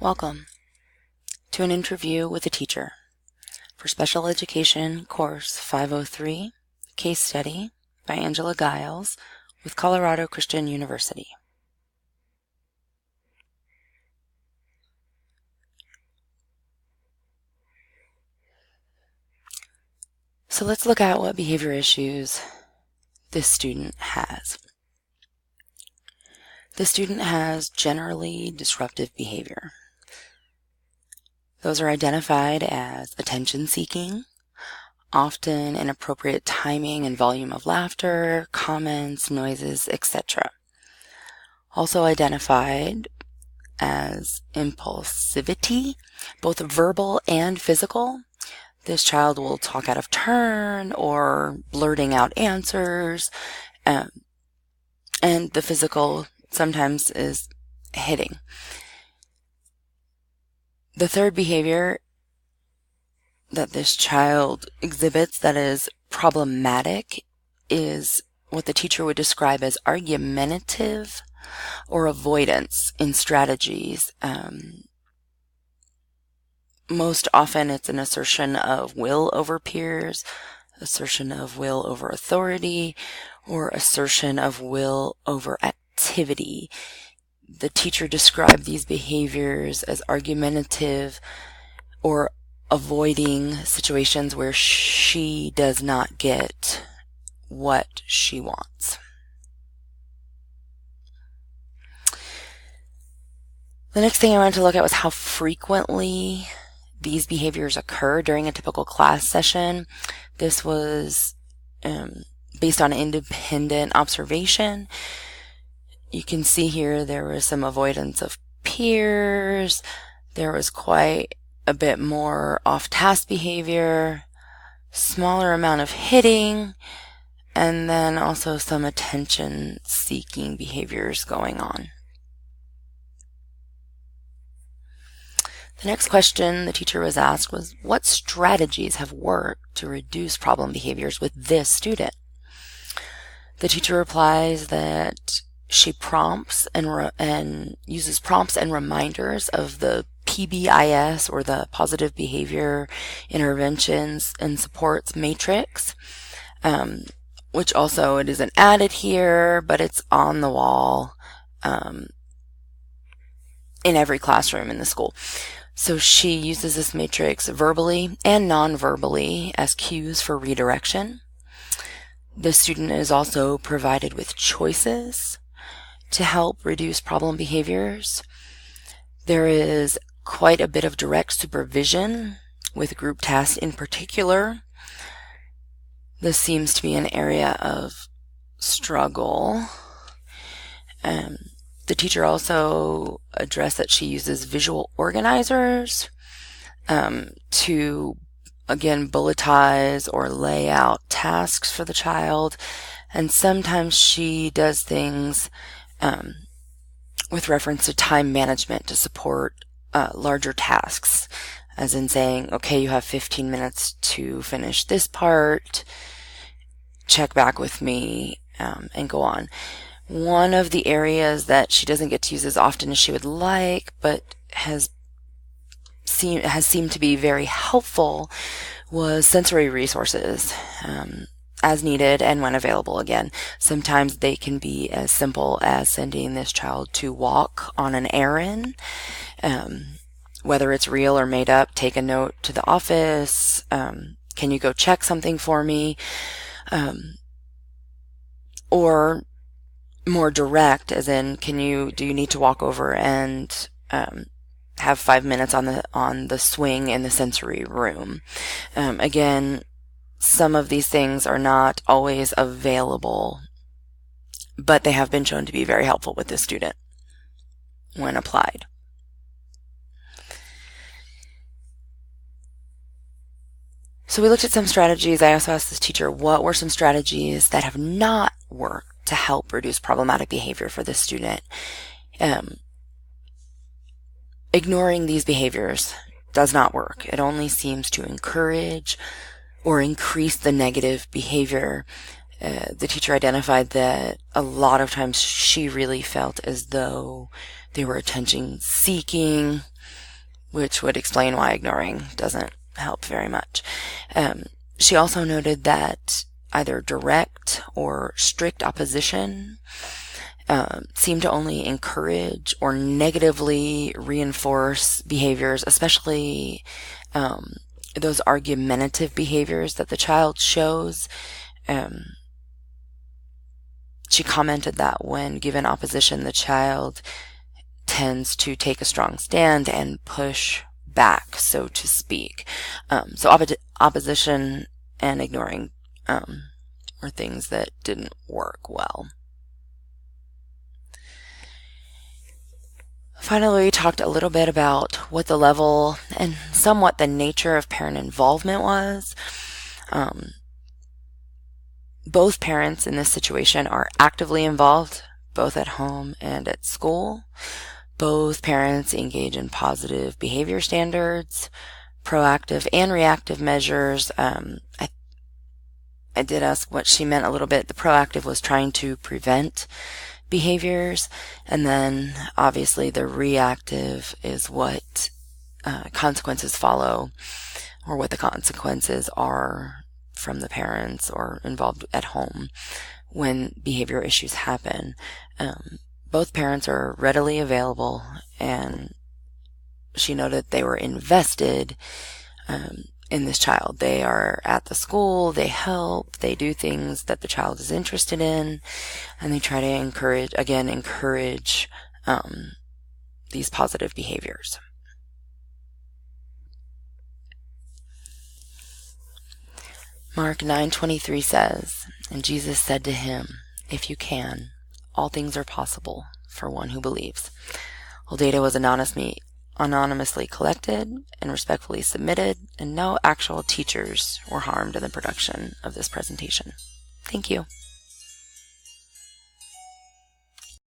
Welcome to an interview with a teacher for Special Education Course 503, Case Study by Angela Giles with Colorado Christian University. So let's look at what behavior issues this student has. The student has generally disruptive behavior. Those are identified as attention-seeking, often inappropriate timing and volume of laughter, comments, noises, etc. Also identified as impulsivity, both verbal and physical. This child will talk out of turn or blurting out answers, and the physical sometimes is hitting. The third behavior that this child exhibits that is problematic is what the teacher would describe as argumentative or avoidance in strategies. Most often it's an assertion of will over peers, assertion of will over authority, or assertion of will over activity. The teacher described these behaviors as argumentative or avoiding situations where she does not get what she wants. The next thing I wanted to look at was how frequently these behaviors occur during a typical class session. This was based on independent observation. You can see here there was some avoidance of peers. There was quite a bit more off-task behavior, smaller amount of hitting, and then also some attention-seeking behaviors going on. The next question the teacher was asked was, what strategies have worked to reduce problem behaviors with this student? The teacher replies that she prompts and uses prompts and reminders of the PBIS, or the Positive Behavior Interventions and Supports Matrix, which also it isn't added here, but it's on the wall in every classroom in the school. So she uses this matrix verbally and non-verbally as cues for redirection. The student is also provided with choices to help reduce problem behaviors. There is quite a bit of direct supervision with group tasks in particular. This seems to be an area of struggle. The teacher also addressed that she uses visual organizers to, again, bulletize or lay out tasks for the child. And sometimes she does things with reference to time management to support larger tasks, as in saying, okay, you have 15 minutes to finish this part, check back with me, and go on. One of the areas that she doesn't get to use as often as she would like, but has seemed to be very helpful, was sensory resources, as needed and when available again. Sometimes they can be as simple as sending this child to walk on an errand, whether it's real or made up. Take a note to the office. Can you go check something for me? Or more direct, as in, do you need to walk over and have 5 minutes on the swing in the sensory room? Again, some of these things are not always available, but they have been shown to be very helpful with this student when applied. So we looked at some strategies. I also asked this teacher, what were some strategies that have not worked to help reduce problematic behavior for this student? Ignoring these behaviors does not work. It only seems to encourage or increase the negative behavior. The teacher identified that a lot of times she really felt as though they were attention seeking, which would explain why ignoring doesn't help very much. She also noted that either direct or strict opposition seem to only encourage or negatively reinforce behaviors, especially those argumentative behaviors that the child shows. She commented that when given opposition, the child tends to take a strong stand and push back, so to speak. So opposition and ignoring were things that didn't work well. Finally, we talked a little bit about what the level and somewhat the nature of parent involvement was. Both parents in this situation are actively involved, both at home and at school. Both parents engage in positive behavior standards, proactive and reactive measures. I did ask what she meant a little bit. The proactive was trying to prevent behaviors, and then obviously the reactive is what consequences follow, or what the consequences are from the parents or involved at home when behavior issues happen. Both parents are readily available, and she noted they were invested in this child. They are at the school, they help, they do things that the child is interested in, and they try to encourage these positive behaviors. Mark 9:23 says, "And Jesus said to him, 'If you can, all things are possible for one who believes.'" All data was anonymously collected and respectfully submitted, and no actual teachers were harmed in the production of this presentation. Thank you.